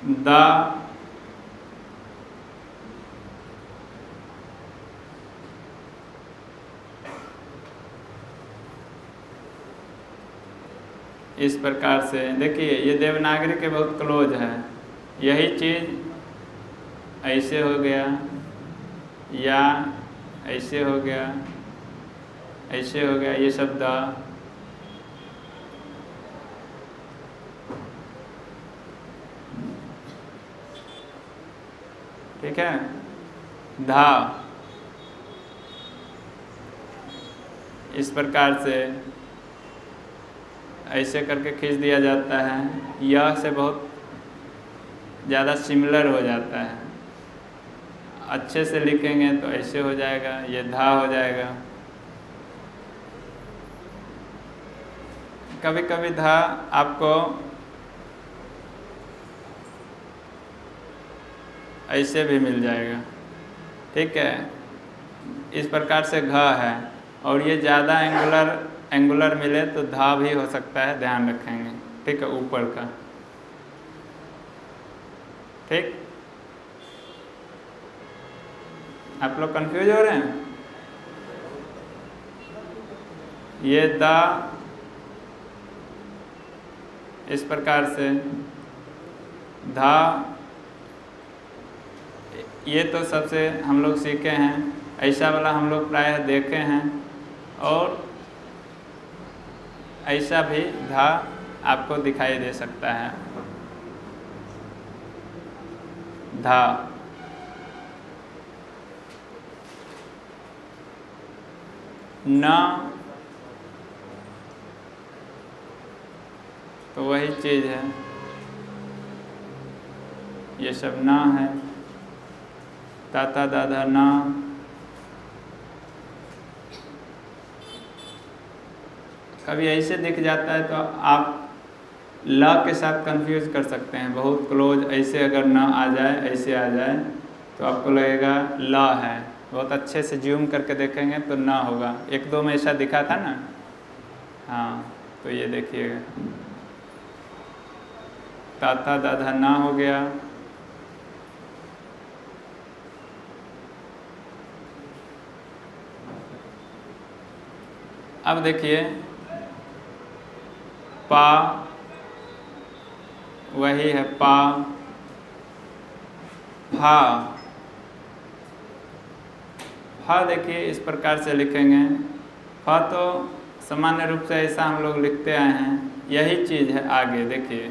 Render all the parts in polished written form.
दा, इस प्रकार से देखिए ये देवनागरी के बहुत क्लोज है। यही चीज़ ऐसे हो गया या ऐसे हो गया, ऐसे हो गया, ये शब्द ठीक है। धा इस प्रकार से ऐसे करके खींच दिया जाता है। यह से बहुत ज़्यादा सिमिलर हो जाता है। अच्छे से लिखेंगे तो ऐसे हो जाएगा, ये धा हो जाएगा। कभी कभी धा आपको ऐसे भी मिल जाएगा, ठीक है। इस प्रकार से घ है और ये ज़्यादा एंगुलर मिले तो धा भी हो सकता है, ध्यान रखेंगे, ठीक है, ऊपर का, ठीक। आप लोग कंफ्यूज हो रहे हैं? ये दा इस प्रकार से, धा ये तो सबसे हम लोग सीखे हैं, ऐसा वाला हम लोग प्रायः देखे हैं। और ऐसा भी धा आपको दिखाई दे सकता है, धा। न तो वही चीज़ है, ये सब न है। ताता दादा न, कभी ऐसे दिख जाता है तो आप ल के साथ कंफ्यूज कर सकते हैं, बहुत क्लोज। ऐसे अगर न आ जाए, ऐसे आ जाए तो आपको लगेगा ल है। बहुत अच्छे से जूम करके देखेंगे तो न होगा। एक दो में ऐसा दिखा था ना, हाँ, तो ये देखिएगा, ताता दादा न हो गया। अब देखिए पा, वही है पा। फा, फा देखिए इस प्रकार से लिखेंगे। फा तो सामान्य रूप से ऐसा हम लोग लिखते आए हैं, यही चीज़ है आगे। देखिए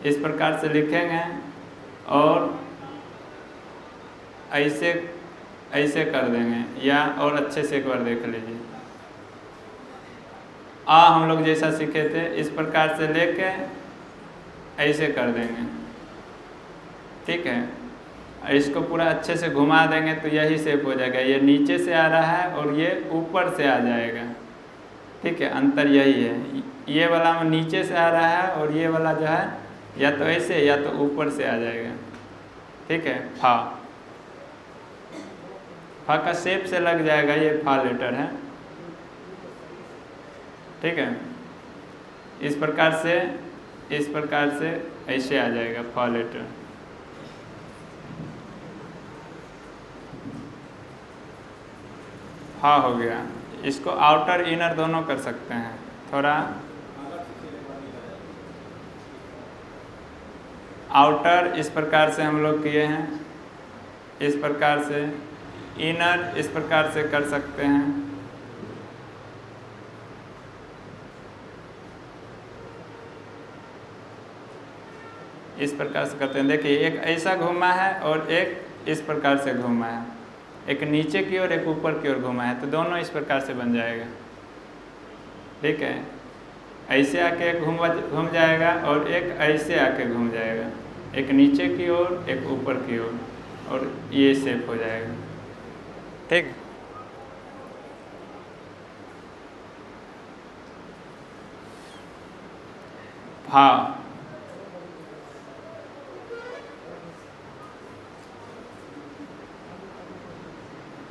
इस प्रकार से लिखेंगे और ऐसे ऐसे कर देंगे, या और अच्छे से एक बार देख लीजिए। आ हम लोग जैसा सीखे थे, इस प्रकार से लेके ऐसे कर देंगे, ठीक है। इसको पूरा अच्छे से घुमा देंगे तो यही शेप हो जाएगा। ये नीचे से आ रहा है और ये ऊपर से आ जाएगा, ठीक है। अंतर यही है, ये वाला में नीचे से आ रहा है और ये वाला जो है या तो ऐसे या तो ऊपर से आ जाएगा, ठीक है। फा, फा का शेप से लग जाएगा, ये फा लेटर है, ठीक है। इस प्रकार से ऐसे आ जाएगा फा लेटर। फा हो गया। इसको आउटर इनर दोनों कर सकते हैं। थोड़ा आउटर इस प्रकार से हम लोग किए हैं, इस प्रकार से। इनर इस प्रकार से कर सकते हैं। इस प्रकार से करते हैं। देखिए एक ऐसा घूमा है और एक इस प्रकार से घूमा है, एक नीचे की ओर एक ऊपर की ओर घूमा है, तो दोनों इस प्रकार से बन जाएगा, ठीक है। ऐसे आके घूम जाएगा और एक ऐसे आके घूम जाएगा, एक नीचे की ओर एक ऊपर की ओर, और ये शेप हो जाएगा, ठीक। हाँ,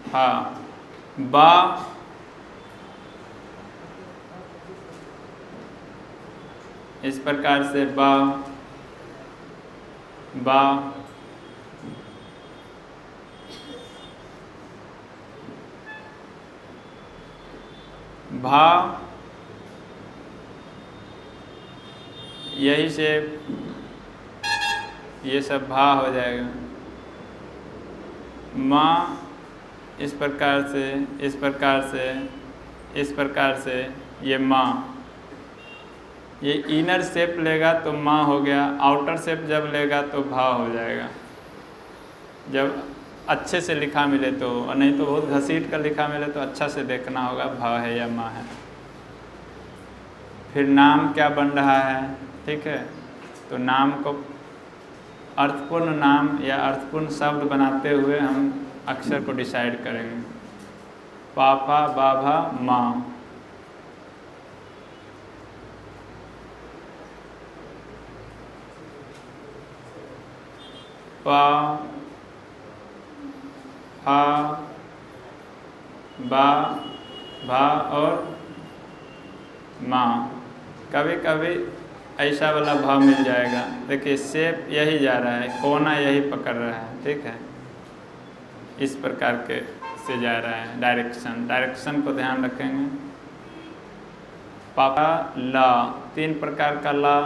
हाँ, बा, इस प्रकार से बा। बा, भा, यही से ये सब भा हो जाएगा। माँ, इस प्रकार से, इस प्रकार से, इस प्रकार से ये माँ। ये इनर शेप लेगा तो माँ हो गया, आउटर शेप जब लेगा तो भा हो जाएगा, जब अच्छे से लिखा मिले तो, और नहीं तो बहुत घसीट कर लिखा मिले तो अच्छा से देखना होगा भा है या माँ है। फिर नाम क्या बन रहा है, ठीक है, तो नाम को अर्थपूर्ण नाम या अर्थपूर्ण शब्द बनाते हुए हम अक्षर को डिसाइड करेंगे। पापा, बाभा, माँ। पा, हा, बा, भा और माँ। कभी कभी ऐसा वाला भाव मिल जाएगा। देखिए शेप यही जा रहा है, कोना यही पकड़ रहा है, ठीक है, इस प्रकार के से जा रहा है। डायरेक्शन को ध्यान रखेंगे। पापा, ला, 3 प्रकार का ला,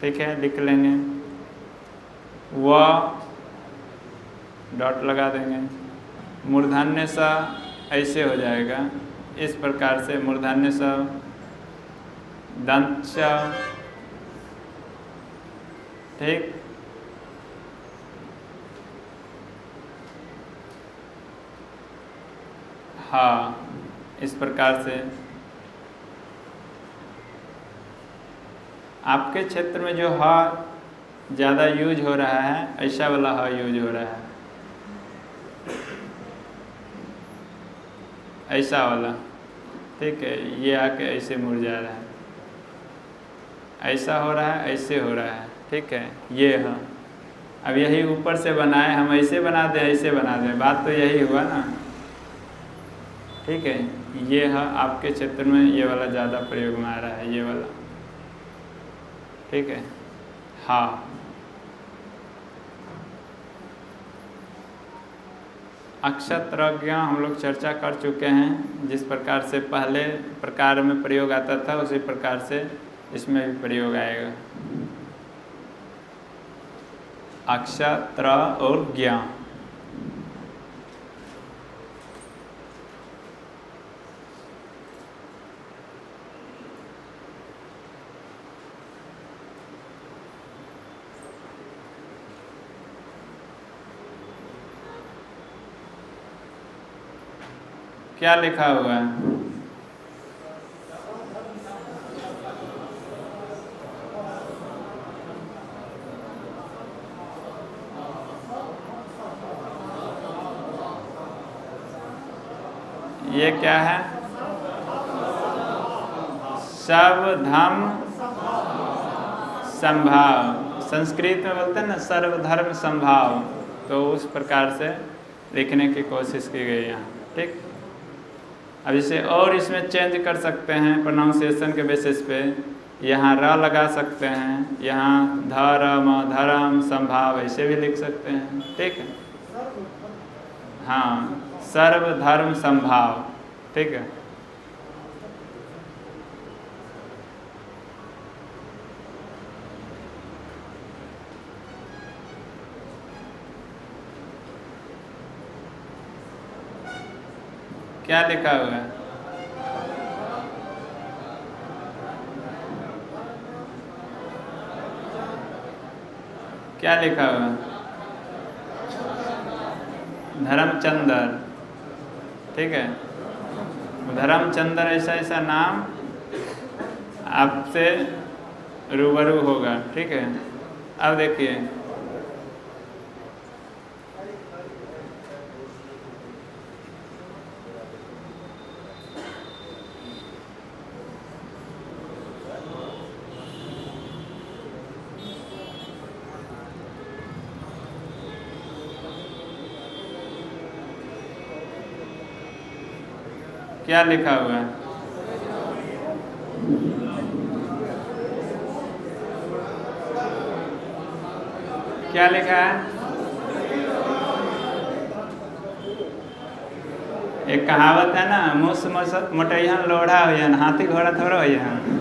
ठीक है, लिख लेंगे। व, डॉट लगा देंगे। मूर्धन्य सा ऐसे हो जाएगा, इस प्रकार से मूर्धन्य सा। दंत च, ठीक, हाँ, इस प्रकार से। आपके क्षेत्र में जो हा ज़्यादा यूज हो रहा है, ऐसा वाला हा यूज हो रहा है, ऐसा वाला, ठीक है, ये आके ऐसे मुड़ जा रहा है, ऐसा हो रहा है, ऐसे हो रहा है, ठीक है, ये हाँ। अब यही ऊपर से बनाए, हम ऐसे बना दें, ऐसे बना दें, बात तो यही हुआ ना, ठीक है। ये हाँ आपके क्षेत्र में ये वाला ज़्यादा प्रयोग में आ रहा है, ये वाला, ठीक है। हाँ, अक्षत्रज्ञ हम लोग चर्चा कर चुके हैं। जिस प्रकार से पहले प्रकार में प्रयोग आता था, उसी प्रकार से इसमें भी प्रयोग आएगा। अक्षत्र और ज्ञ। क्या लिखा हुआ है? ये क्या है? सर्वधर्म संभाव। संस्कृत में बोलते हैं ना सर्वधर्म संभाव, तो उस प्रकार से लिखने की कोशिश की गई यहाँ, ठीक। अब इसे और इसमें चेंज कर सकते हैं प्रोनाउंसिएशन के बेसिस पे। यहाँ र लगा सकते हैं, यहाँ धर्म, धर्म संभाव ऐसे भी लिख सकते हैं, ठीक है। हाँ, सर्वधर्म संभाव, ठीक है। क्या लिखा हुआ है? क्या लिखा हुआ है? धर्मचंद्र, ठीक है। धर्मचंद्र ऐसा ऐसा नाम आपसे रूबरू होगा, ठीक है। अब देखिए, क्या लिखा हुआ है? क्या लिखा है? एक कहावत है ना, मुस मोटैहन लोढ़ा होयन, हाथी घोड़ा थोड़ा होयन।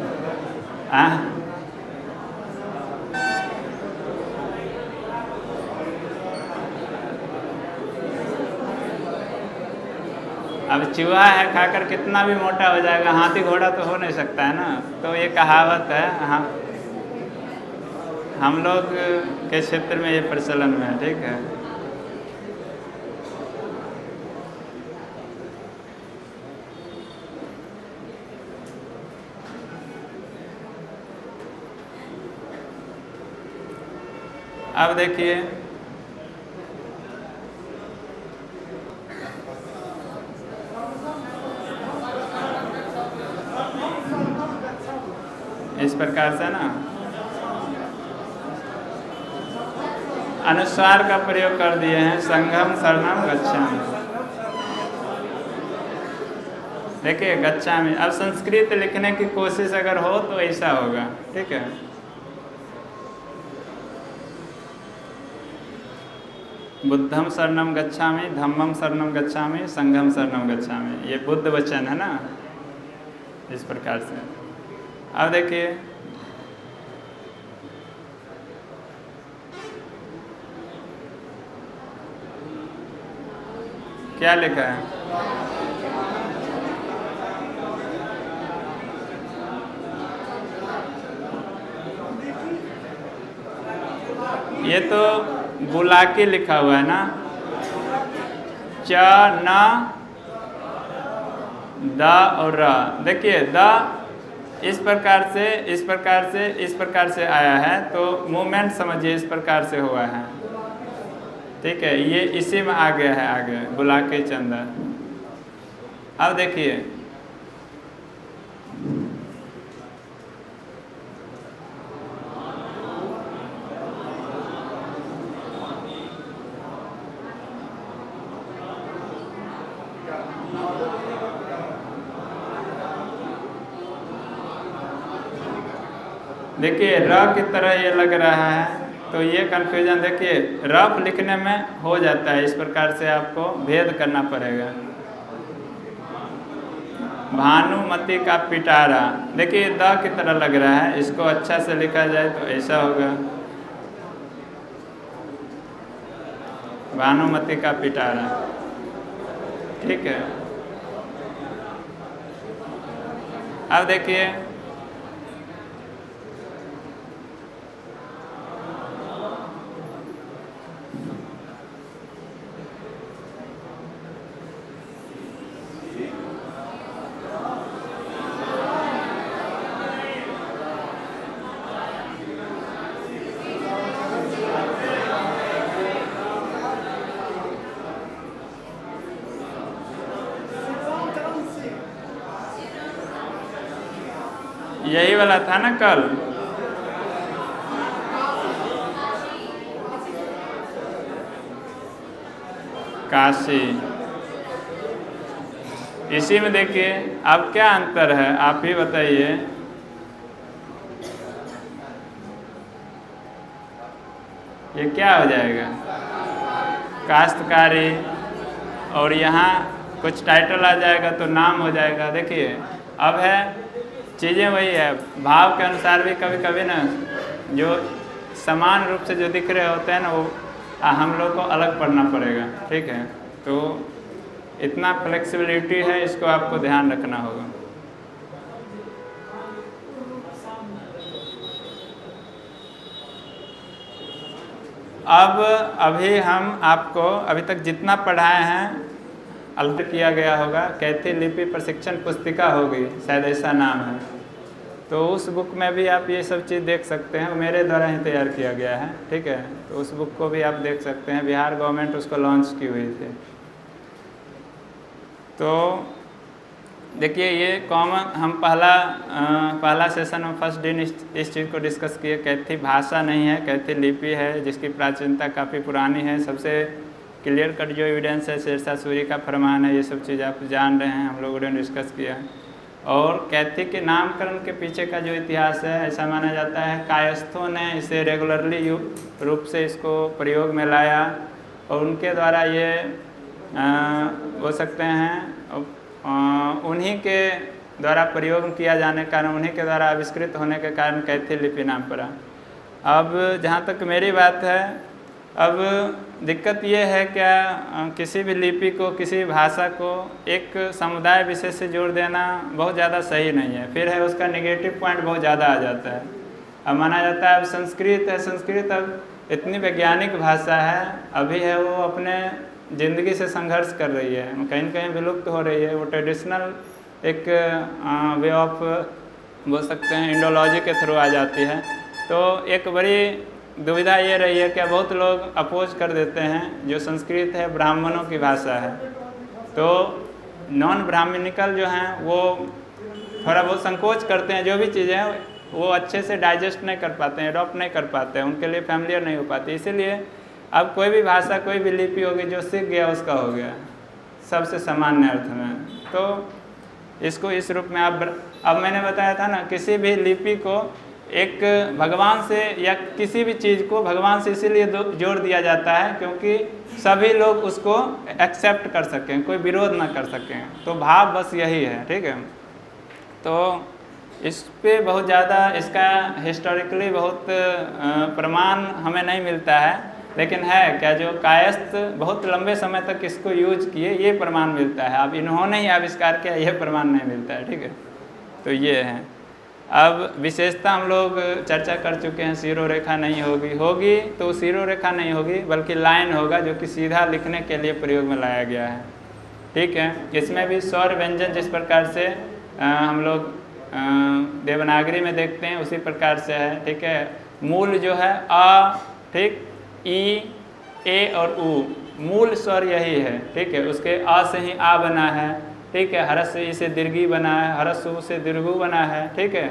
अब चूहा है खाकर कितना भी मोटा हो जाएगा, हाथी घोड़ा तो हो नहीं सकता है ना। तो ये कहावत है, हम लोग के क्षेत्र में ये प्रचलन में है, ठीक है। अब देखिए, इस प्रकार से ना अनुस्वार का प्रयोग कर दिए हैं, संघम शरणम गच्छामि। देखिए गच्छामि, अब संस्कृत लिखने की कोशिश अगर हो तो ऐसा होगा, ठीक है। बुद्धम शरणम गच्छामि, धम्मम शरणम गच्छामि, संघम शरणम गच्छामि, ये बुद्ध वचन है ना, इस प्रकार से। अब देखिए, क्या लिखा है? ये तो बुलाके लिखा हुआ है ना, च न द और र। देखिए द इस प्रकार से इस प्रकार से इस प्रकार से आया है, तो मूवमेंट समझिए इस प्रकार से हुआ है, ठीक है। ये इसी में आ गया है आगे, बुलाके चंदा। अब देखिए, देखिए र की तरह ये लग रहा है, तो ये कन्फ्यूजन देखिए रफ लिखने में हो जाता है, इस प्रकार से आपको भेद करना पड़ेगा। भानुमति का पिटारा, देखिए द की तरह लग रहा है, इसको अच्छा से लिखा जाए तो ऐसा होगा, भानुमति का पिटारा, ठीक है। अब देखिए, यही वाला था ना कल, काशी। इसी में देखिए अब क्या अंतर है, आप ही बताइए। ये क्या हो जाएगा? काश्तकारी, और यहाँ कुछ टाइटल आ जाएगा तो नाम हो जाएगा। देखिए अब है, चीज़ें वही है, भाव के अनुसार भी कभी कभी ना जो समान रूप से जो दिख रहे होते हैं ना, वो हम लोग को अलग पढ़ना पड़ेगा, ठीक है। तो इतना फ्लेक्सिबिलिटी है, इसको आपको ध्यान रखना होगा। अब अभी हम आपको अभी तक जितना पढ़ाए हैं अलग किया गया होगा, कैथी लिपि प्रशिक्षण पुस्तिका होगी, शायद ऐसा नाम है। तो उस बुक में भी आप ये सब चीज़ देख सकते हैं, मेरे द्वारा ही तैयार किया गया है, ठीक है। तो उस बुक को भी आप देख सकते हैं, बिहार गवर्नमेंट उसको लॉन्च की हुई थी। तो देखिए ये कॉमन, हम पहला सेशन में फर्स्ट दिन इस चीज़ को डिस्कस किए। कैथी भाषा नहीं है, कैथी लिपि है, जिसकी प्राचीनता काफ़ी पुरानी है। सबसे क्लियर कट जो एविडेंस है शेरशाह सूरी का फरमान है, ये सब चीज़ आप जान रहे हैं, हम लोगों ने डिस्कस किया। और कैथी के नामकरण के पीछे का जो इतिहास है, ऐसा माना जाता है कायस्थों ने इसे रेगुलरली रूप से इसको प्रयोग में लाया और उनके द्वारा ये हो सकते हैं उन्हीं के द्वारा प्रयोग किया जाने के कारण, उन्हीं के द्वारा आविष्कृत होने के कारण कैथी लिपि नाम पड़ा। अब जहाँ तक मेरी बात है, अब दिक्कत ये है क्या किसी भी लिपि को, किसी भाषा को एक समुदाय विशेष से जोड़ देना बहुत ज़्यादा सही नहीं है। फिर है उसका नेगेटिव पॉइंट बहुत ज़्यादा आ जाता है। अब माना जाता है अब संस्कृत है, संस्कृत अब इतनी वैज्ञानिक भाषा है, अभी है वो अपने ज़िंदगी से संघर्ष कर रही है, कहीं न कहीं विलुप्त हो रही है। वो ट्रेडिशनल एक वे ऑफ बोल सकते हैं इंडोलॉजी के थ्रू आ जाती है। तो एक बड़ी दुविधा ये रही है कि बहुत लोग अपोज कर देते हैं जो संस्कृत है ब्राह्मणों की भाषा है, तो नॉन ब्राह्मणिकल जो हैं वो थोड़ा बहुत संकोच करते हैं, जो भी चीज़ें हैं वो अच्छे से डाइजेस्ट नहीं कर पाते हैं, एडॉप्ट नहीं कर पाते हैं, उनके लिए फैमिलियर नहीं हो पाती। इसीलिए अब कोई भी भाषा, कोई भी लिपि होगी, जो सीख गया उसका हो गया, सबसे सामान्य अर्थ में। तो इसको इस रूप में अब मैंने बताया था ना, किसी भी लिपि को एक भगवान से या किसी भी चीज़ को भगवान से इसीलिए जोड़ दिया जाता है क्योंकि सभी लोग उसको एक्सेप्ट कर सकें, कोई विरोध ना कर सकें। तो भाव बस यही है, ठीक है। तो इस पे बहुत ज़्यादा इसका हिस्टोरिकली बहुत प्रमाण हमें नहीं मिलता है, लेकिन है क्या जो कायस्थ बहुत लंबे समय तक इसको यूज किए, ये प्रमाण मिलता है। अब इन्होंने ही आविष्कार किया, ये प्रमाण नहीं मिलता है, ठीक है। तो ये है। अब विशेषता हम लोग चर्चा कर चुके हैं, सीरो रेखा नहीं होगी तो सीरो रेखा नहीं होगी बल्कि लाइन होगा, जो कि सीधा लिखने के लिए प्रयोग में लाया गया है, ठीक है। इसमें भी स्वर व्यंजन जिस प्रकार से हम लोग देवनागरी में देखते हैं उसी प्रकार से है, ठीक है। मूल जो है अ, ठीक, ई, ए और उ, मूल स्वर यही है, ठीक है। उसके अ से ही आ बना है, ठीक है। हरस से ई से दीर्घी बना है, हरस उ से दीर्घु बना है, ठीक है।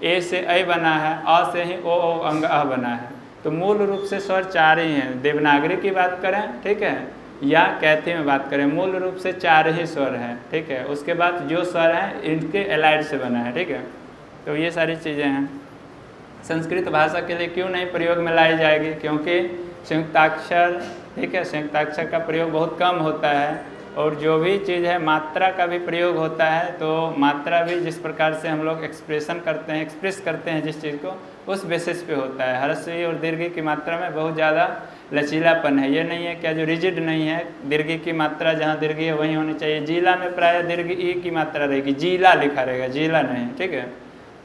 ए से ऐ बना है, अ से ही ओ अंग अ बना है। तो मूल रूप से स्वर 4 ही हैं। देवनागरी की बात करें, ठीक है, या कैथी में बात करें, मूल रूप से 4 ही स्वर हैं, ठीक है। उसके बाद जो स्वर हैं इनके एलाइड से बना है, ठीक है। तो ये सारी चीज़ें हैं। संस्कृत भाषा के लिए क्यों नहीं प्रयोग में लाई जाएगी? क्योंकि संयुक्ताक्षर, ठीक है, संयुक्ताक्षर का प्रयोग बहुत कम होता है और जो भी चीज़ है मात्रा का भी प्रयोग होता है। तो मात्रा भी जिस प्रकार से हम लोग एक्सप्रेशन करते हैं, एक्सप्रेस करते हैं जिस चीज़ को, उस बेसिस पे होता है। ह्रस्व और दीर्घी की मात्रा में बहुत ज़्यादा लचीलापन है। ये नहीं है क्या जो रिजिड नहीं है, दीर्घी की मात्रा जहाँ दीर्घी है वहीं होनी चाहिए। जीला में प्रायः दीर्घी ई की मात्रा रहेगी, जीला लिखा रहेगा, जीला नहीं, ठीक है।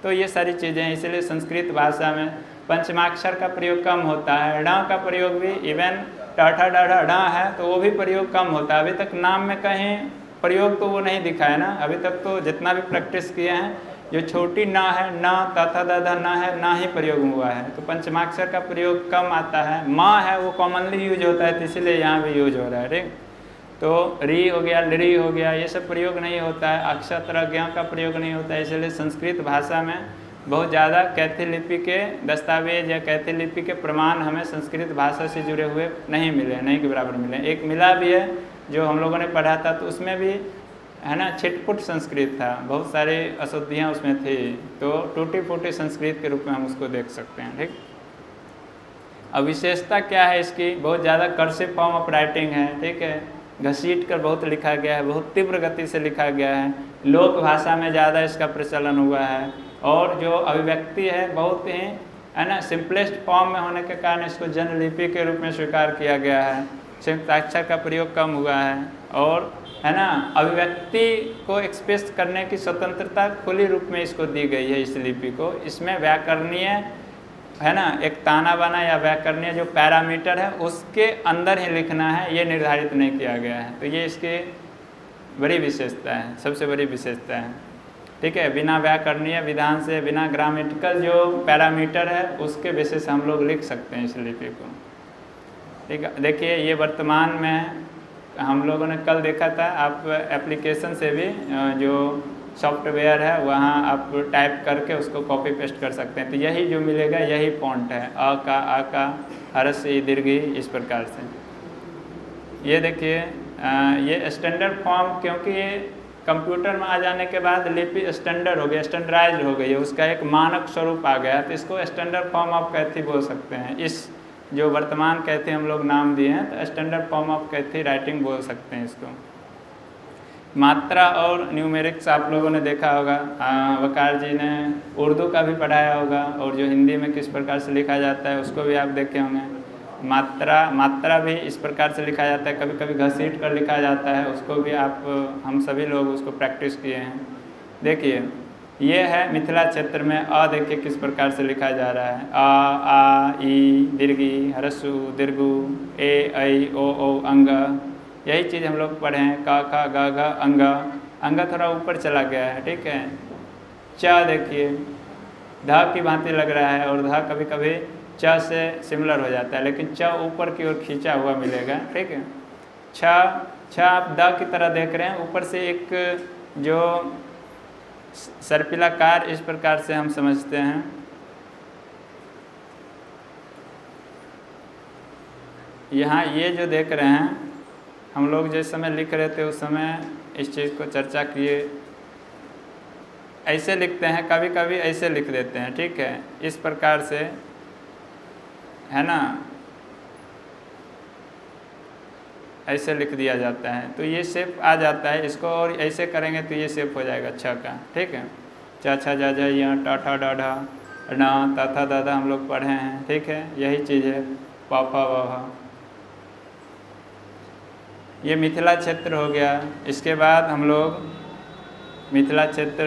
तो ये सारी चीज़ें हैं, इसलिए संस्कृत भाषा में पंचमाक्षर का प्रयोग कम होता है। ण का प्रयोग भी इवन टाठा डाढ़ा ण है तो वो भी प्रयोग कम होता है। अभी तक नाम में कहीं प्रयोग तो वो नहीं दिखा है ना, अभी तक तो जितना भी प्रैक्टिस किए हैं, जो छोटी न है, न तथा दादा न है, ना ही प्रयोग हुआ है। तो पंचमाक्षर का प्रयोग कम आता है। माँ है वो कॉमनली यूज होता है, तो इसीलिए यहाँ भी यूज हो रहा है, ठीक। तो री हो गया, लरी हो गया, ये सब प्रयोग नहीं होता है। अक्षर ज्ञ का प्रयोग नहीं होता है। इसलिए संस्कृत भाषा में बहुत ज़्यादा कैथी लिपि के दस्तावेज या कैथी लिपि के प्रमाण हमें संस्कृत भाषा से जुड़े हुए नहीं मिले, नहीं के बराबर मिले। एक मिला भी है जो हम लोगों ने पढ़ा था, तो उसमें भी है ना छिटपुट संस्कृत था, बहुत सारी अशुद्धियाँ उसमें थी। तो टूटी फूटी संस्कृत के रूप में हम उसको देख सकते हैं, ठीक। अब विशेषता क्या है इसकी? बहुत ज़्यादा कर्सिव फॉर्म ऑफ राइटिंग है, ठीक है। घसीट कर बहुत लिखा गया है, बहुत तीव्र गति से लिखा गया है। लोक भाषा में ज़्यादा इसका प्रचलन हुआ है और जो अभिव्यक्ति है बहुत ही है ना सिंपलेस्ट फॉर्म में होने के कारण इसको जनलिपि के रूप में स्वीकार किया गया है। संयुक्ताक्षर का प्रयोग कम हुआ है और है ना अभिव्यक्ति को एक्सप्रेस करने की स्वतंत्रता खुली रूप में इसको दी गई है इस लिपि को। इसमें व्याकरणीय है ना एक ताना बाना या व्याकरणीय जो पैरामीटर है उसके अंदर ही लिखना है, ये निर्धारित नहीं किया गया है। तो ये इसकी बड़ी विशेषता है, सबसे बड़ी विशेषता है, ठीक है। बिना व्याकरणीय विधान से, बिना ग्रामेटिकल जो पैरामीटर है उसके बेसिस से हम लोग लिख सकते हैं इस लिपि को, ठीक है। देखिए ये वर्तमान में हम लोगों ने कल देखा था, आप एप्लीकेशन से भी जो सॉफ्टवेयर है वहाँ आप टाइप करके उसको कॉपी पेस्ट कर सकते हैं। तो यही जो मिलेगा यही फॉन्ट है, अ का, आ का, हरस ई दीर्घी, इस प्रकार से। ये देखिए ये स्टैंडर्ड फॉर्म, क्योंकि ये कंप्यूटर में आ जाने के बाद लिपि स्टैंडर्ड हो गई, स्टैंडर्डाइज हो गई है, उसका एक मानक स्वरूप आ गया, तो इसको स्टैंडर्ड फॉर्म ऑफ कैथी बोल सकते हैं। इस जो वर्तमान कैथी हम लोग नाम दिए हैं, तो standard form of Kaithi writing बोल सकते हैं इसको। मात्रा और न्यूमेरिक्स आप लोगों ने देखा होगा, वकार जी ने उर्दू का भी पढ़ाया होगा, और जो हिंदी में किस प्रकार से लिखा जाता है उसको भी आप देखे होंगे। मात्रा भी इस प्रकार से लिखा जाता है, कभी कभी घसीट कर लिखा जाता है, उसको भी हम सभी लोग उसको प्रैक्टिस किए हैं। देखिए ये है मिथिला क्षेत्र में अ, देखिए किस प्रकार से लिखा जा रहा है, आ ई दीर्घी ह्रस्व दीर्घु ए ऐ ओ अंग, यही चीज़ हम लोग पढ़े हैं। का खा गा घा अंग थोड़ा ऊपर चला गया है, ठीक है। च देखिए ध की भांति लग रहा है, और ध कभी कभी च से सिमिलर हो जाता है, लेकिन च ऊपर की ओर खींचा हुआ मिलेगा, ठीक है। छ आप द की तरह देख रहे हैं, ऊपर से एक जो सर्पिलाकार इस प्रकार से हम समझते हैं। यहाँ ये जो देख रहे हैं, हम लोग जिस समय लिख रहे थे उस समय इस चीज़ को चर्चा किए, ऐसे लिखते हैं, कभी कभी ऐसे लिख देते हैं, ठीक है, इस प्रकार से, है ना, ऐसे लिख दिया जाता है, तो ये शेप आ जाता है इसको, और ऐसे करेंगे तो ये शेप हो जाएगा छ का, ठीक है। च छ ज झ य ट ठ ड ढ न त थ द ध हम लोग पढ़े हैं, ठीक है, यही चीज़ है। प फ व ह, ये मिथिला क्षेत्र हो गया। इसके बाद हम लोग मिथिला क्षेत्र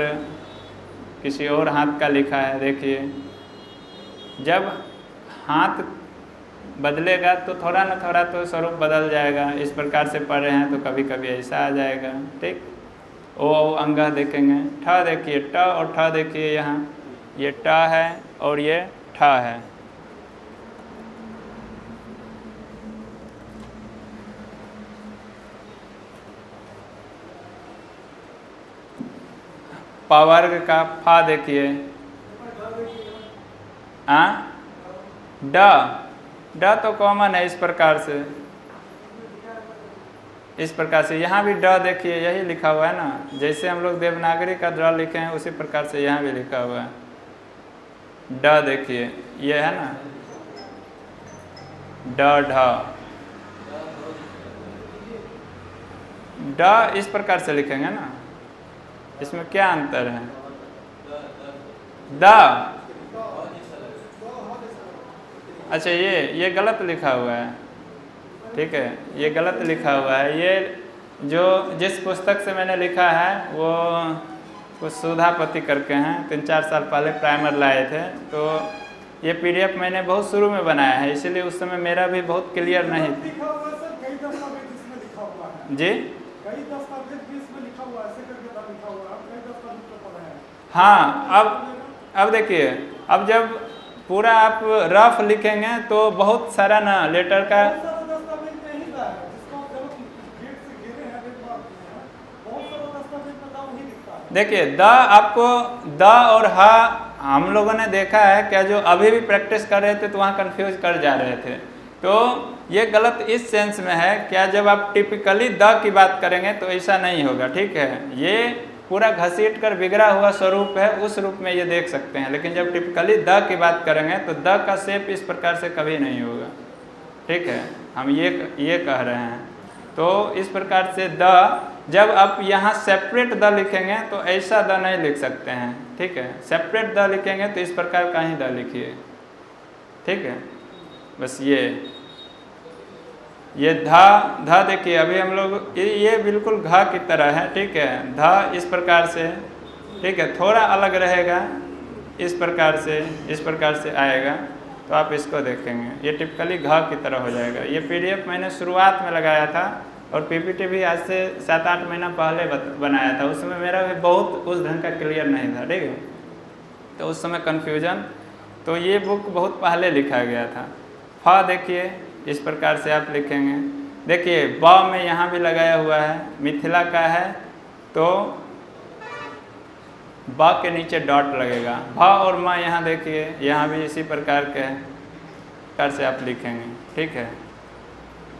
किसी और हाथ का लिखा है, देखिए जब हाथ बदलेगा तो थोड़ा ना थोड़ा तो स्वरूप बदल जाएगा, इस प्रकार से पढ़ रहे हैं तो कभी कभी ऐसा आ जाएगा, ठीक। ओ अंग देखेंगे, ठ देखिए, ट और ठ देखिए, यहाँ ये ट है और ये ठ है। पवर्ग का फा देखिए, ड तो कॉमन है, इस प्रकार से, इस प्रकार से यहाँ भी ड देखिए, यही लिखा हुआ है ना, जैसे हम लोग देवनागरी का ड लिखे हैं उसी प्रकार से यहाँ भी लिखा हुआ है। ड देखिए ये है ना, ड ढ, ड इस प्रकार से लिखेंगे ना, इसमें क्या अंतर है। द, अच्छा ये गलत लिखा हुआ है, ठीक है, ये गलत लिखा हुआ है। ये जो जिस पुस्तक से मैंने लिखा है वो कुछ सुधापति करके हैं, 3-4 साल पहले प्राइमर लाए थे, तो ये PDF मैंने बहुत शुरू में बनाया है, इसीलिए उस समय मेरा भी बहुत क्लियर नहीं था जी। हाँ, अब देखिए, अब जब पूरा आप रफ लिखेंगे तो बहुत सारा ना लेटर का, देखिए द आपको द और ह हम लोगों ने देखा है क्या, जो अभी भी प्रैक्टिस कर रहे थे तो वहाँ कंफ्यूज कर जा रहे थे, तो ये गलत इस सेंस में है क्या, जब आप टिपिकली द की बात करेंगे तो ऐसा नहीं होगा, ठीक है। ये पूरा घसीट कर बिगड़ा हुआ स्वरूप है, उस रूप में ये देख सकते हैं, लेकिन जब टिपिकली द की बात करेंगे तो द का शेप इस प्रकार से कभी नहीं होगा, ठीक है, हम ये कह रहे हैं। तो इस प्रकार से द, जब आप यहाँ सेपरेट द लिखेंगे तो ऐसा द नहीं लिख सकते हैं, ठीक है। सेपरेट द लिखेंगे तो इस प्रकार का ही द लिखिए, ठीक है। बस ये ध देखिए, अभी हम लोग ये बिल्कुल घ की तरह है, ठीक है। ध इस प्रकार से, ठीक है, थोड़ा अलग रहेगा, इस प्रकार से आएगा, तो आप इसको देखेंगे, ये टिपिकली घ की तरह हो जाएगा। ये PDF मैंने शुरुआत में लगाया था, और PPT भी आज से 7-8 महीना पहले बनाया था, उस समय मेरा भी बहुत उस ढंग का क्लियर नहीं था, ठीक है, तो उस समय कन्फ्यूजन, तो ये बुक बहुत पहले लिखा गया था। फ देखिए, इस प्रकार से आप लिखेंगे, देखिए ब में यहाँ भी लगाया हुआ है, मिथिला का है तो ब के नीचे डॉट लगेगा। भ और म यहाँ देखिए, यहाँ भी इसी प्रकार के प्रकार से आप लिखेंगे, ठीक है।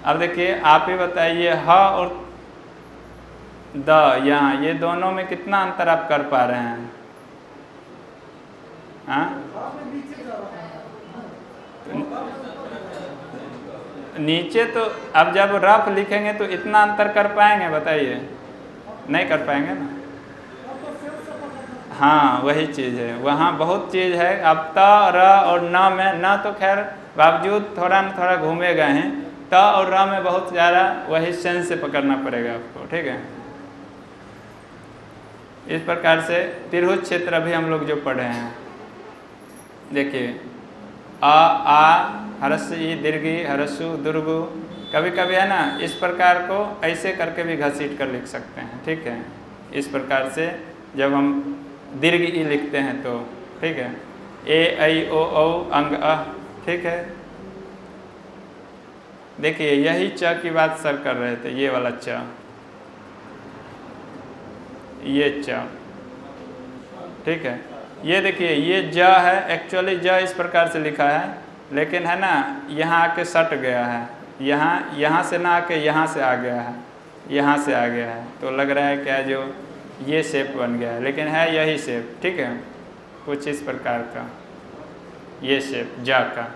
अब देखिए आप ही बताइए, ह और द, यहाँ ये दोनों में कितना अंतर आप कर पा रहे हैं? हाँ, नीचे तो अब जब रफ लिखेंगे तो इतना अंतर कर पाएंगे? बताइए, नहीं कर पाएंगे ना। हाँ, वही चीज़ है, वहाँ बहुत चीज़ है। अब त, र और न में, न तो खैर बावजूद थोड़ा न थोड़ा घूमे गए हैं, त और र में बहुत ज़्यादा वही सेंस से पकड़ना पड़ेगा आपको, ठीक है। इस प्रकार से त्रिभुज क्षेत्र अभी हम लोग जो पढ़े हैं, देखिए आ हरस ई दीर्घी हरसु दुर्गु, कभी कभी है ना इस प्रकार को ऐसे करके भी घसीट कर लिख सकते हैं, ठीक है। इस प्रकार से जब हम दीर्घ ई लिखते हैं तो, ठीक है, ए ऐ ओ औ अंग अ, ठीक है। देखिए यही च की बात सर कर रहे थे, ये वाला च, ये च, ठीक है। ये देखिए ये ज है, एक्चुअली ज इस प्रकार से लिखा है, लेकिन है ना यहाँ आके सट गया है, यहाँ से ना आके यहाँ से आ गया है, यहाँ से आ गया है, तो लग रहा है क्या जो ये शेप बन गया है, लेकिन है यही शेप, ठीक है, कुछ इस प्रकार का ये शेप जा का।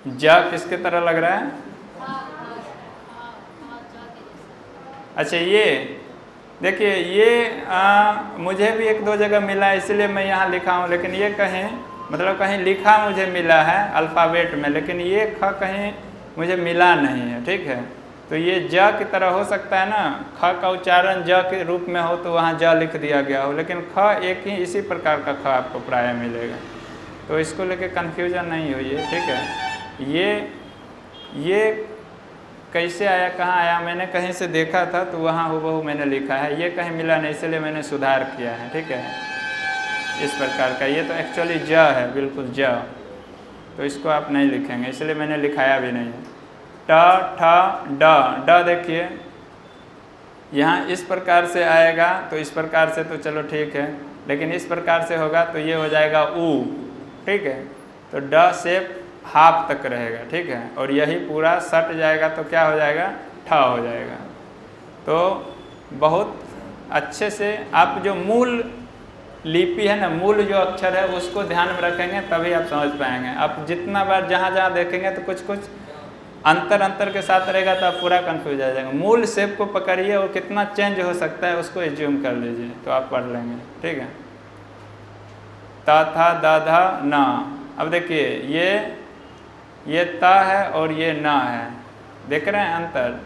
जा किसके तरह लग रहा है? अच्छा, ये देखिए ये मुझे भी एक दो जगह मिला, इसलिए मैं यहाँ लिखा हूँ, लेकिन ये कहीं मतलब कहीं लिखा मुझे मिला है अल्फ़ाबेट में, लेकिन ये ख कहीं मुझे मिला नहीं है, ठीक है। तो ये ज की तरह हो सकता है ना, ख का उच्चारण ज के रूप में हो तो वहाँ ज लिख दिया गया हो, लेकिन ख एक ही इसी प्रकार का ख आपको प्राय मिलेगा, तो इसको लेके कन्फ्यूजन नहीं होइए, ठीक है। ये कैसे आया, कहाँ आया, मैंने कहीं से देखा था तो वहाँ हूबहू मैंने लिखा है, ये कहीं मिला नहीं, इसलिए मैंने सुधार किया है, ठीक है। इस प्रकार का ये तो एक्चुअली ज है, बिल्कुल ज, तो इसको आप नहीं लिखेंगे, इसलिए मैंने लिखाया भी नहीं है। ट ठ ड, ड देखिए यहाँ इस प्रकार से आएगा, तो इस प्रकार से तो चलो ठीक है, लेकिन इस प्रकार से होगा तो ये हो जाएगा ऊ, ठीक है। तो ड शेप हाफ तक रहेगा, ठीक है, और यही पूरा सट जाएगा तो क्या हो जाएगा? ठ हो जाएगा। तो बहुत अच्छे से आप जो मूल लिपि है ना, मूल जो अक्षर है उसको ध्यान में रखेंगे तभी आप समझ पाएंगे। आप जितना बार जहाँ जहाँ देखेंगे तो कुछ कुछ अंतर के साथ रहेगा तो आप पूरा कन्फ्यूज आ जाएगा। मूल शेप को पकड़िए और कितना चेंज हो सकता है उसको एज्यूम कर लीजिए, तो आप पढ़ लेंगे, ठीक है। त था द ध न, अब देखिए ये त है और ये न है, देख रहे हैं अंतर?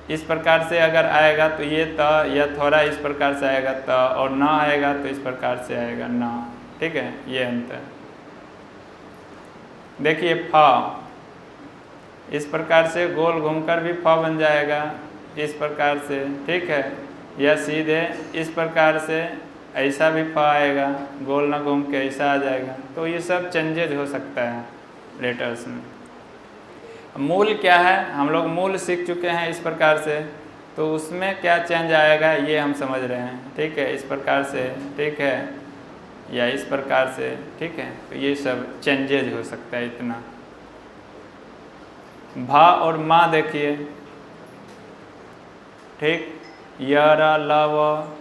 इस प्रकार से अगर आएगा तो ये त, या थोड़ा इस प्रकार से आएगा त, और न आएगा तो इस प्रकार से आएगा न, ठीक है, ये अंतर। देखिए फ, इस प्रकार से गोल घूमकर भी फ बन जाएगा, इस प्रकार से, ठीक है, या सीधे इस प्रकार से ऐसा भी फ आएगा, गोल ना घूम के ऐसा आ जाएगा, तो ये सब चेंजेज हो सकता है लेटर्स में। मूल क्या है, हम लोग मूल सीख चुके हैं इस प्रकार से, तो उसमें क्या चेंज आएगा ये हम समझ रहे हैं, ठीक है, इस प्रकार से, ठीक है, या इस प्रकार से, ठीक है, तो ये सब चेंजेज हो सकता है इतना। भा और माँ देखिए, ठीक, य र ल व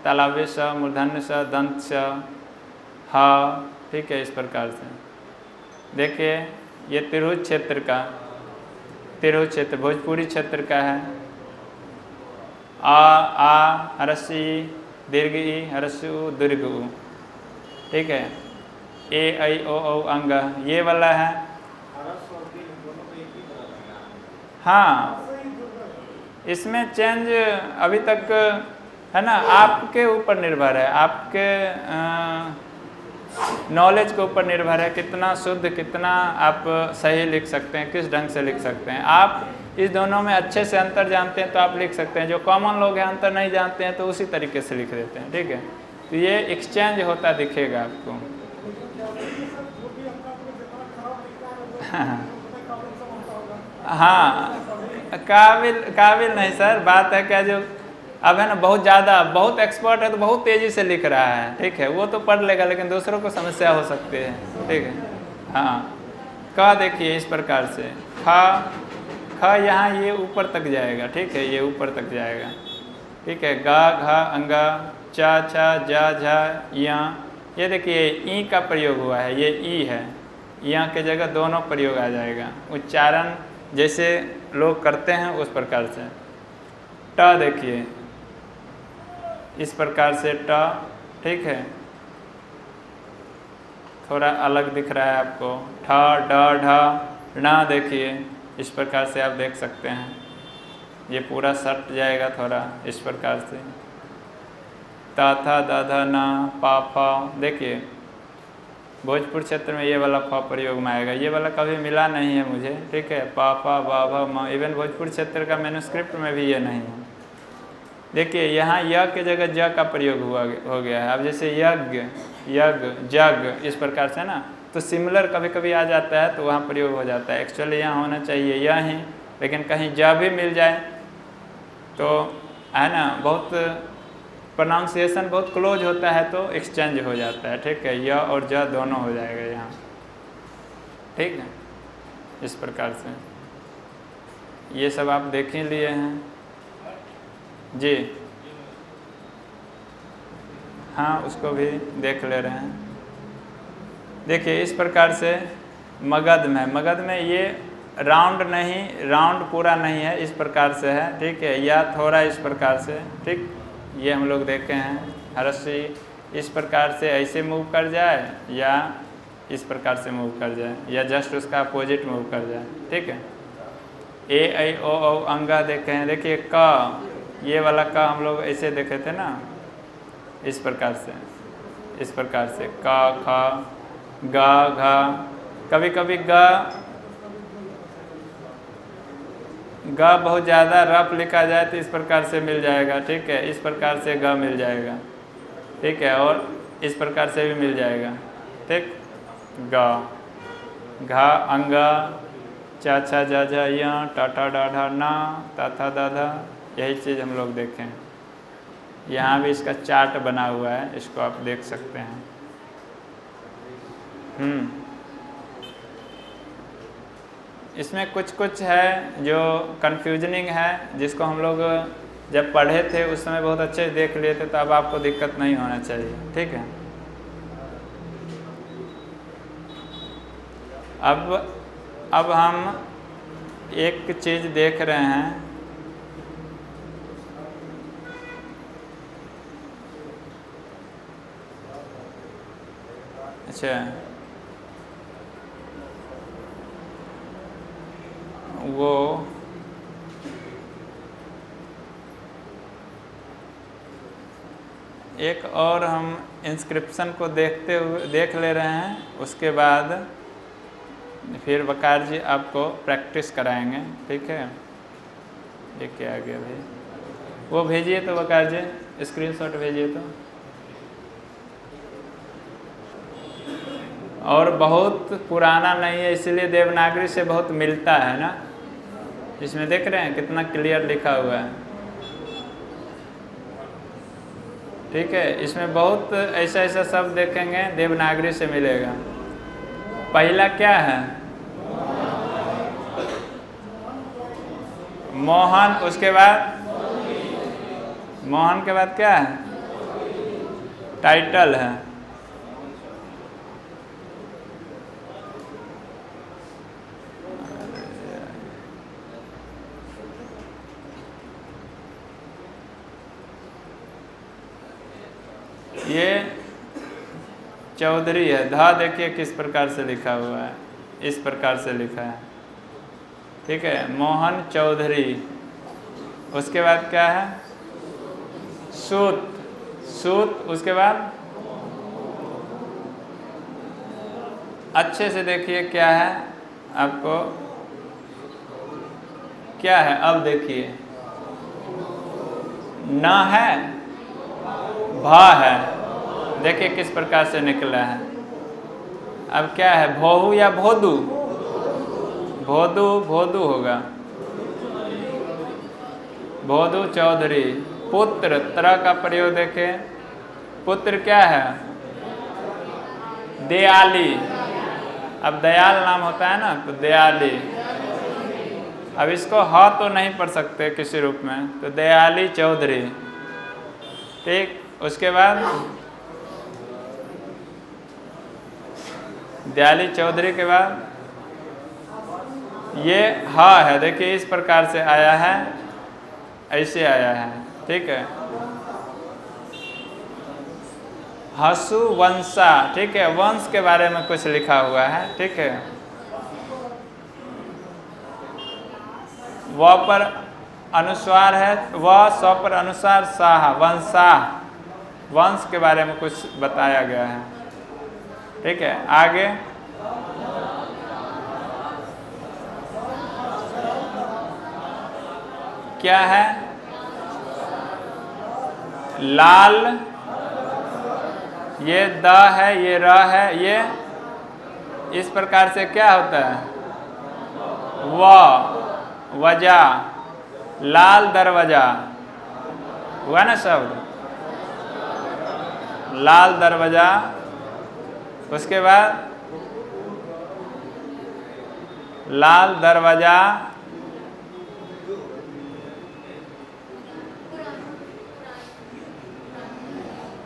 तालव्य स मूर्धन्य स दंत स ह, ठीक है, इस प्रकार से। देखिए ये त्रिभुज क्षेत्र का, त्रिभुज क्षेत्र भोजपुरी क्षेत्र का है। आ हरसी दीर्घ ई हरसु दीर्घ उ, ठीक है। ए ऐ ओ औ अंग ये वाला है। हाँ, इसमें चेंज अभी तक है ना आपके ऊपर निर्भर है, आपके नॉलेज के ऊपर निर्भर है, कितना शुद्ध, कितना आप सही लिख सकते हैं, किस ढंग से लिख सकते हैं। आप इस दोनों में अच्छे से अंतर जानते हैं तो आप लिख सकते हैं, जो कॉमन लोग हैं अंतर नहीं जानते हैं तो उसी तरीके से लिख देते हैं, ठीक है। तो ये एक्सचेंज होता दिखेगा आपको। हाँ, काबिल नहीं सर, बात है क्या, जो अब है ना बहुत ज़्यादा, बहुत एक्सपर्ट है तो बहुत तेज़ी से लिख रहा है, ठीक है, वो तो पढ़ लेगा, लेकिन दूसरों को समस्या हो सकती है, ठीक है। हाँ, क देखिए इस प्रकार से, ख ख यहाँ ये ऊपर तक जाएगा, ठीक है, ये ऊपर तक जाएगा, ठीक है। गा घा अंगा चा छा जा झा या, ये देखिए ई का प्रयोग हुआ है, ये ई है, यहाँ के जगह दोनों प्रयोग आ जाएगा। उच्चारण जैसे लोग करते हैं उस प्रकार से। ट देखिए इस प्रकार से ट, ठीक है, थोड़ा अलग दिख रहा है आपको। ठ ड ढ ना देखिए इस प्रकार से आप देख सकते हैं, ये पूरा सट जाएगा थोड़ा इस प्रकार से। ता था दा धा ना पा फा, देखिए भोजपुर क्षेत्र में ये वाला फ प्रयोग में आएगा, ये वाला कभी मिला नहीं है मुझे, ठीक है। पा फा बा भा म, इवन भोजपुर क्षेत्र का मैन्युस्क्रिप्ट में भी ये नहीं है। देखिए यहाँ य के जगह ज का प्रयोग हो गया है। अब जैसे यज्ञ यज्ञ जग इस प्रकार से ना, तो सिमिलर कभी कभी आ जाता है तो वहाँ प्रयोग हो जाता है। एक्चुअली यहाँ होना चाहिए यह ही, लेकिन कहीं ज भी मिल जाए तो है ना, बहुत प्रोनाउंसिएशन बहुत क्लोज होता है तो एक्सचेंज हो जाता है, ठीक है। य और ज दोनों हो जाएगा यहाँ, ठीक है। इस प्रकार से ये सब आप देख ही लिए हैं जी, हाँ उसको भी देख ले रहे हैं। देखिए इस प्रकार से मगध में ये राउंड नहीं, राउंड पूरा नहीं है, इस प्रकार से है, ठीक है, या थोड़ा इस प्रकार से, ठीक, ये हम लोग देखे हैं। हरसी इस प्रकार से ऐसे मूव कर जाए या इस प्रकार से मूव कर जाए या जस्ट उसका अपोजिट मूव कर जाए, ठीक है। ए ऐ ओ औ अंगा देखे हैं। देखिए क, ये वाला क हम लोग ऐसे देखे थे ना, इस प्रकार से, इस प्रकार से क ख गा घा, कभी कभी ग बहुत ज़्यादा रफ लिखा जाए तो इस प्रकार से मिल जाएगा, ठीक है, इस प्रकार से ग मिल जाएगा, ठीक है, और इस प्रकार से भी मिल जाएगा, ठीक। ग घा अंगा चा छा जा झा या टा ठा डा ढा ना ता था दा धा, यही चीज़ हम लोग देखें। यहाँ भी इसका चार्ट बना हुआ है, इसको आप देख सकते हैं। इसमें कुछ कुछ है जो कन्फ्यूजनिंग है, जिसको हम लोग जब पढ़े थे उस समय बहुत अच्छे से देख लिए थे, तो अब आपको दिक्कत नहीं होना चाहिए, ठीक है। अब हम एक चीज़ देख रहे हैं, अच्छा वो एक और हम इंस्क्रिप्शन को देख ले रहे हैं, उसके बाद फिर वकार जी आपको प्रैक्टिस कराएंगे, ठीक है। ये क्या आ गया भाई, वो भेजिए तो वकार जी, स्क्रीनशॉट भेजिए तो। और बहुत पुराना नहीं है, इसलिए देवनागरी से बहुत मिलता है ना। इसमें देख रहे हैं कितना क्लियर लिखा हुआ है, ठीक है। इसमें बहुत ऐसा ऐसा शब्द देखेंगे देवनागरी से मिलेगा। पहला क्या है, मोहन, उसके बाद मोहन के बाद क्या है, टाइटल है, ये चौधरी है। धा देखिए किस प्रकार से लिखा हुआ है, इस प्रकार से लिखा है, ठीक है, मोहन चौधरी। उसके बाद क्या है, सूत, सूत, उसके बाद अच्छे से देखिए क्या है आपको, क्या है, अब देखिए न है, भा है, देखिए किस प्रकार से निकला है। अब क्या है, भोहू या भोदू, भोदू, भोदू होगा, भोदू चौधरी। पुत्र, तरह का प्रयोग देखें, पुत्र क्या है, दयाली। अब दयाल नाम होता है ना, तो दयाली, अब इसको ह तो नहीं पढ़ सकते किसी रूप में, तो दयाली चौधरी। ठीक, उसके बाद दयाली चौधरी के बाद ये ह है, देखिए इस प्रकार से आया है, ऐसे आया है। ठीक है, हसु वंशा। ठीक है, वंश के बारे में कुछ लिखा हुआ है। ठीक है, व पर अनुस्वार है, व स पर अनुस्वार साह, वंशा, वंश के बारे में कुछ बताया गया है। ठीक है, आगे क्या है, लाल, ये द है, ये र है, ये इस प्रकार से क्या होता है, वजा, लाल दरवाजा हुआ ना शब्द, लाल दरवाजा। उसके बाद लाल दरवाजा,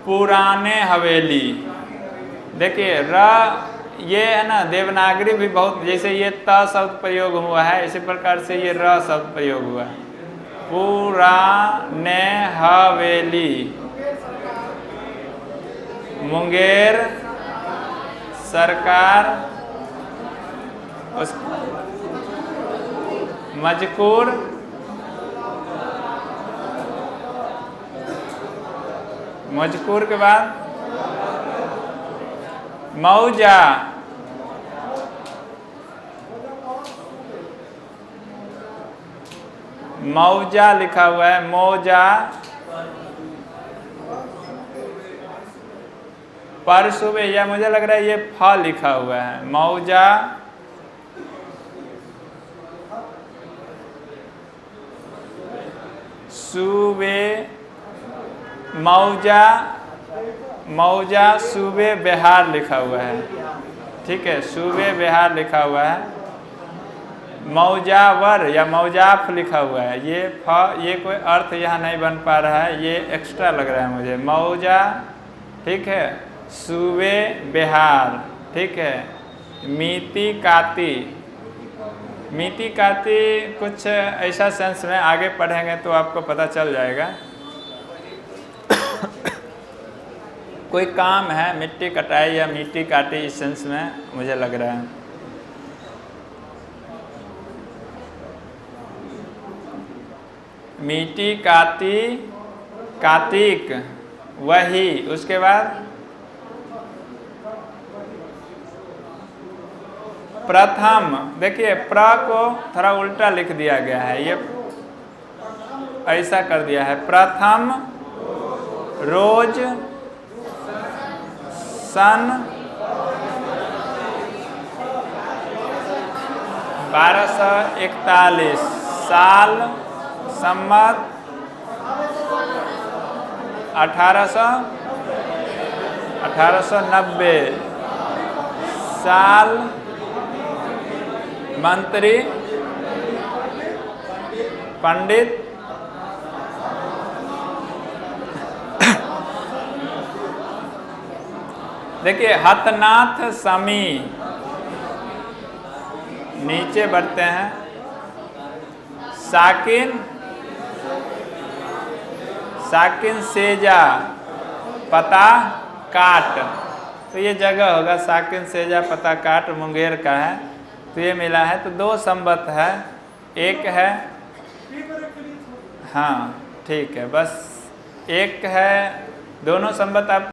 पुराने हवेली। देखिए र ये है ना, देवनागरी भी बहुत, जैसे ये त शब्द प्रयोग हुआ है, इसी प्रकार से ये र शब्द प्रयोग हुआ है। पुराने हवेली, मुंगेर सरकार, उस मजकूर, मजकूर के बाद मौजा, मौजा लिखा हुआ है, मौजा। पर सुबह, या मुझे लग रहा है ये फ लिखा हुआ है, मौजा। सुबह, मौजा, मौजा सूबे बिहार लिखा हुआ है। ठीक है, सूबे बिहार लिखा हुआ है। मौजावर या मौजाफ लिखा हुआ है, ये ये कोई अर्थ यहाँ नहीं बन पा रहा है, ये एक्स्ट्रा लग रहा है मुझे, मौजा। ठीक है, सूबे बिहार। ठीक है, मीति काती, मीति काती कुछ ऐसा सेंस में आगे पढ़ेंगे तो आपको पता चल जाएगा। कोई काम है, मिट्टी कटाई या मिट्टी काटी, इस सेंस में मुझे लग रहा है। मिट्टी काती, कार्तिक, वही। उसके बाद प्रथम, देखिए प्र को थोड़ा उल्टा लिख दिया गया है, ये ऐसा कर दिया है, प्रथम रोज सन 1241 साल सम्मत 1890 साल मंत्री पंडित देखिए हतनाथ समी, नीचे बढ़ते हैं, साकिन, साकिन सेजा पता काट, तो ये जगह होगा, साकिन सेजा पता काट मुंगेर का है, तो ये मिला है। तो 2 संबत है, एक है, हाँ ठीक है, बस एक है, दोनों संबत आप